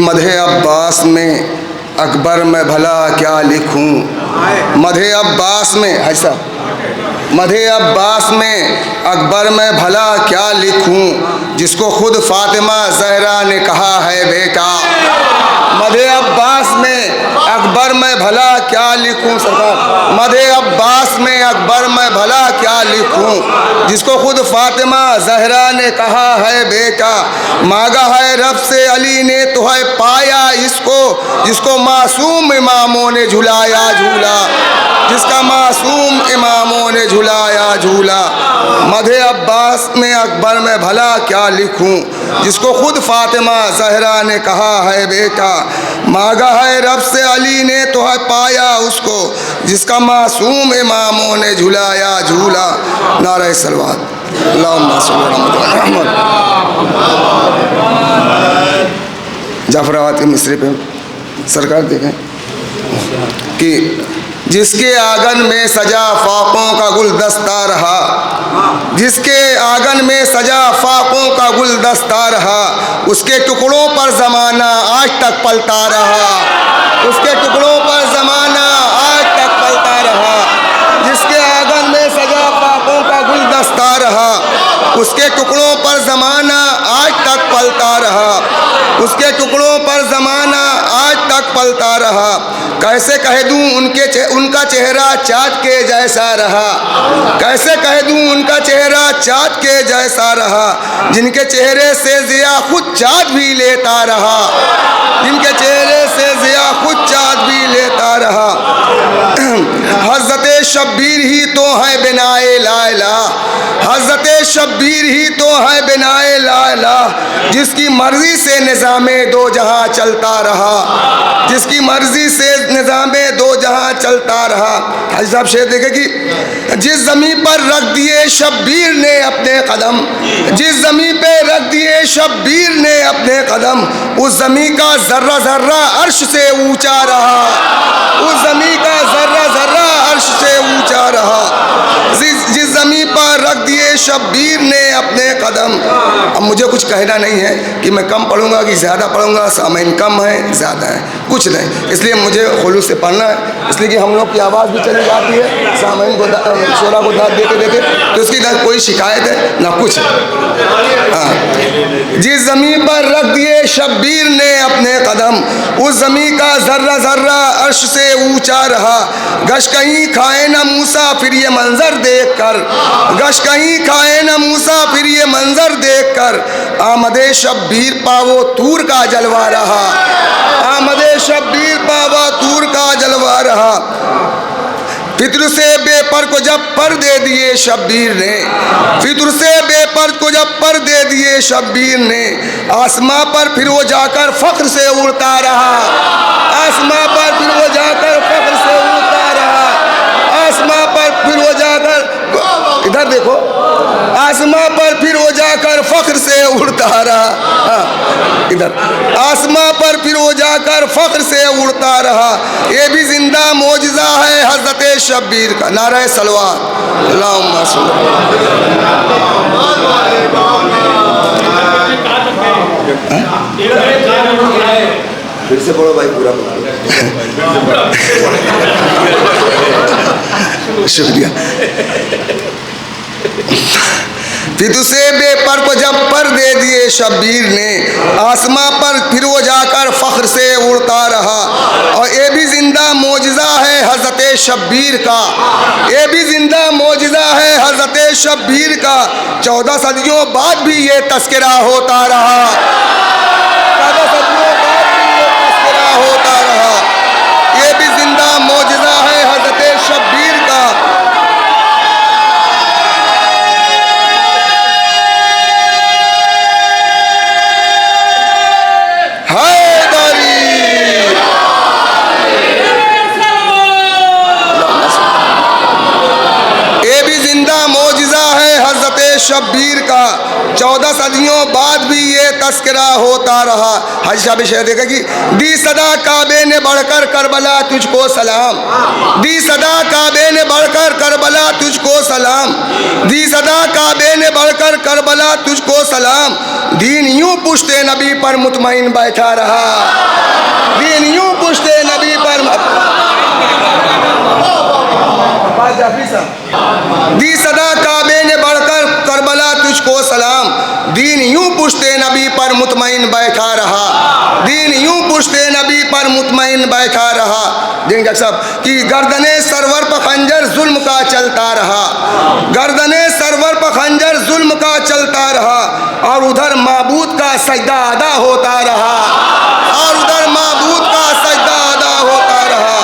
मधे अब्बास में अकबर में भला क्या लिखूं। मधे अब्बास में ऐसा, मधे अब्बास में अकबर में भला क्या लिखूं, जिसको खुद फातिमा ज़हरा ने कहा है बेटा। मधे अब्बास में अकबर में भला क्या लिखूं सरकार, मधे अब्बास में अकबर में भला क्या लिखूं, जिसको खुद फातिमा ज़हरा ने कहा है बेटा। मांगा है रब से अली ने तो है पाया इसको, जिसको मासूम इमामों ने झुलाया झूला, जिसका मासूम इमामों ने झुलाया झूला। मधे अब्बास में अकबर में भला क्या लिखूं, जिसको खुद फातिमा ज़हरा ने कहा है बेटा। मांगा है रब से अली ने तो है पाया उसको, जिसका मासूम इमामों ने झुलाया झूला। नारे सलवात अल्लाहुम्मा सल्ली अला मुहम्मद। जाफराबाद के मिसरे पे सरकार देखें कि जिसके आंगन में सजा फाकों का गुलदस्ता रहा, जिसके आंगन में सजा फाकों का गुलदस्ता रहा, उसके टुकड़ों पर ज़माना आज तक पलता रहा, उसके टुकड़ों पर ज़माना आज तक पलता रहा। जिसके आंगन में सजा फाकों का गुलदस्ता रहा, उसके टुकड़ों पर ज़माना आज तक पलता रहा, उसके टुकड़ों पर ज़माना आज तक पलता रहा। कैसे कह दूँ उनका चेहरा चाँद के जैसा रहा, कैसे कह दूँ उनका चेहरा चाँद के जैसा रहा, जिनके चेहरे से ज़िया खुद चाँद भी लेता रहा, जिनके चेहरे से ज़िया खुद चाँद भी लेता रहा। हज़रत शब्बीर ही तो है बिनाए लाइला, हज़रत शब्बीर ही तो है बिनाए लाइला, जिसकी मर्ज़ी से निज़ामे दो जहां चलता रहा, जिसकी मर्ज़ी से निज़ामे दो जहां चलता रहा। हाजी साहब शेर देखे कि जिस ज़मीन पर रख दिए शब्बीर ने अपने कदम, जिस ज़मीन पे रख दिए शब्बीर ने अपने कदम, उस ज़मीन का ज़र्रा ज़र्रा अर्श से ऊंचा रहा, उस ज़मीन का ज़र्रा ज़र्रा अर्श से ऊंचा रहा। जिस ज़मीन पर रख दिए शब्बीर ने अपने कदम। अब मुझे कुछ कहना नहीं है कि मैं कम पढ़ूंगा कि ज़्यादा पढ़ूंगा, सामईन कम है ज़्यादा है, कुछ नहीं। इसलिए मुझे खुलूस से पढ़ना है, इसलिए कि हम लोग की आवाज़ भी चली जाती है, सामईन को शोरा को दाद देते देते, तो उसकी ना कोई शिकायत है ना कुछ। हाँ, जिस ज़मीन पर रख दिए शब्बीर ने अपने कदम, उस ज़मीन का ज़र्रा ज़र्रा अर्श से ऊंचा रहा। गश कहीं खाए न मूसा फिर ये मंज़र देख कर, गश कहीं खाए न मूसा फिर ये मंज़र देख कर, आमदे शब्बीर पावो तूर का जलवा रहा, आमदे शब्बीर पावा तूर का जलवा रहा। फित्र से बेपर को जब पर दे दिए शब्बीर ने, फित्र से बेपर को जब पर दे दिए शब्बीर ने, आसमां पर फिर वो जाकर फख्र से उड़ता रहा, आसमां पर फिर वो जाकर फख्र से उड़ता रहा, आसमां पर फिर वो जाकर, इधर देखो, आसमां पर फिर वो जाकर फख्र से उड़ता रहा, इधर आसमां पर फिर वो जाकर फख्र से उड़ता रहा। ये भी जिंदा मौजज़ा है हज़रत शब्बीर का। नारे सलवात अल्लाहुम्मा सल्ली। फिर से पढ़ो भाई पूरा। शुक्रिया। फिर उसे बेपर को जब पर दे दिए शब्बीर ने, आसमां पर फिर वो जाकर फख्र से उड़ता रहा। और ये भी जिंदा मौजज़ा है हज़रत शब्बीर का, ये भी जिंदा मौजज़ा है हज़रत शब्बीर का। 14 सदियों बाद भी ये तस्करा होता रहा, 14 सदियों बाद भी ये तस्करा होता रहा। ये भी जिंदा मौजज़ा है हज़रत शब्बीर का। शब्बीर का 14 सदियों बाद भी ये तस्करा होता रहा। हाजी साहब शेर देखा कि दी सदा काबे ने बढ़कर करबला तुझको सलाम, दी सदा काबे ने बढ़कर करबला तुझको सलाम, दी सदा काबे ने बढ़कर करबला तुझको सलाम। दीन यूं पुश्ते नबी पर मुतमईन बैठा रहा, दी सदा काबे ने बढ़कर करबला तुझको सलाम, दीन यूं पुश्ते नबी पर मुतमईन बैठा रहा, दीन यूं पुश्ते नबी पर मुतमईन बैठा रहा। देंगे साहब कि गर्दने सरवर पर खंजर जुल्म का चलता रहा, गर्दने सरवर पर खंजर जुल्म का चलता रहा, और उधर माबूद का सजदा अदा होता रहा, और उधर माबूद का सजदा अदा होता रहा।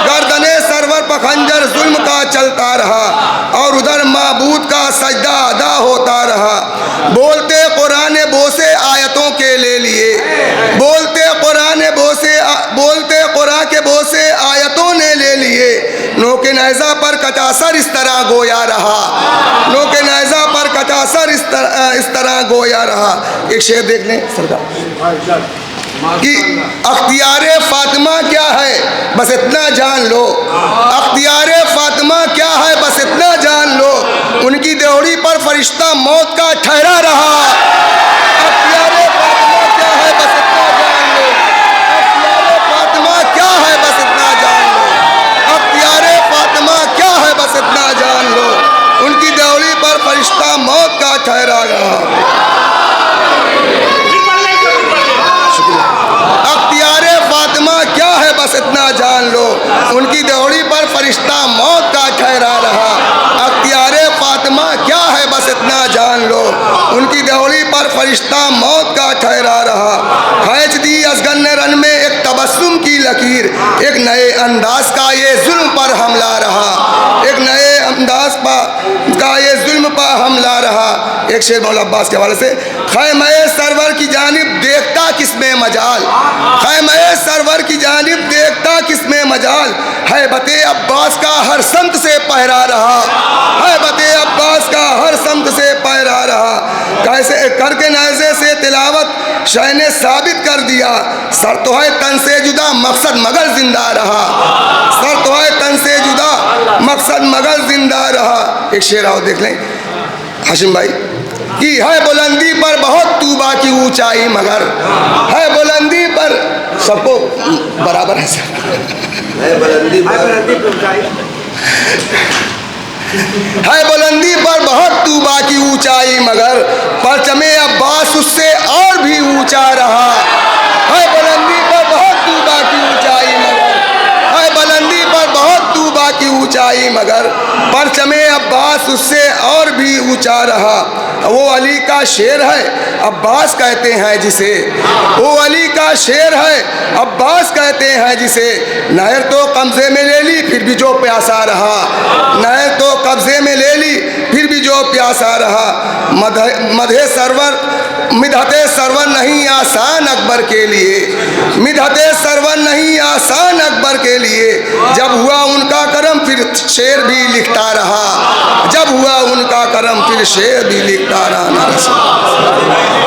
गर्दने सरवर पर खंजर जुल्म का चलता रहा, और उधर माबूद का सजदा अदा होता रहा। बोलते कुरान बोसे आयतों के ले लिए, बोलते कुरान बोसे, बोलते कुरान के बोसे आयतों ने ले लिए। नोके नैज़ा पर कचासर इस तरह गोया रहा, नोके नैज़ा पर कचासर इस तरह गोया रहा। एक शेर देख लें सरकार कि अख्तियारे फातिमा क्या है बस इतना जान लो, अख्तियारे फातिमा क्या है बस इतना जान लो, उनकी देहड़ी पर फरिश्ता मौत का ठहरा रहा। अख्तियारे फातिमा क्या है बस इतना जान लो, अख्तियारे फातिमा क्या है बस इतना जान लो, अख्तियारे फातिमा क्या है बस इतना जान लो, उनकी देहड़ी पर फरिश्ता मौत का ठहरा रहा। अख्तियारे फातिमा क्या है बस इतना जान लो, उनकी देहड़ी पर फरिश्ता मौत का ठहरा रहा। अख्तियारे फातिमा क्या है बस इतना जान लो, उनकी देहड़ी पर फरिश्ता मौत का ठहरा रहा। खींच दी असगन ने रन में एक तबस्सुम की लकीर, एक नए अंदाज का ये जुल्म पर हमला रहा, एक नए अंदाज का ये जुल्म पर हमला रहा। एक शेर मौला अब्बास के हवाले से, खैमे सरवर की जानिब देखता किसमें मजाल, खैमे सरवर की जानिब देखता किसमें मजाल, हैबते अब्बास का हर समत से पहरा रहा, हैबते अब्बास का हर समत से पहरा रहा। कैसे करके नैज़े से तिलावत शाह ने साबित कर दिया, सर तो है तन से जुदा मकसद मगर जिंदा रहा, सर तो है तन से जुदा मकसद मगर जिंदा रहा। एक शेर आओ देख लें हाशिम भाई कि है बुलंदी पर बहुत तूबा की ऊंचाई, मगर है बुलंदी पर सबको बराबर है है बुलंदी पर बहुत तूबा की ऊंचाई, मगर परचमे अब्बास उससे और भी ऊंचा रहा। है बुलंदी पर बहुत तूबा की ऊंचाई, मगर है बुलंदी पर बहुत तूबा की ऊंचाई, मगर परचमे अब्बास उससे और भी ऊंचा रहा। वो अली का शेर है अब्बास कहते हैं जिसे, वो अली का शेर है अब्बास कहते हैं जिसे, नहर तो कब्जे में ले ली फिर भी जो प्यासा रहा, नहर तो कब्जे में ले ली फिर भी जो प्यासा रहा। मधे सरवर मिधते सरवर नहीं आसान अकबर के लिए, मिधते सरवर नहीं आसान अकबर के लिए, जब हुआ उनका करम फिर शेर भी लिखता रहा, जब हुआ उनका करम फिर शेर भी लिखता रहा।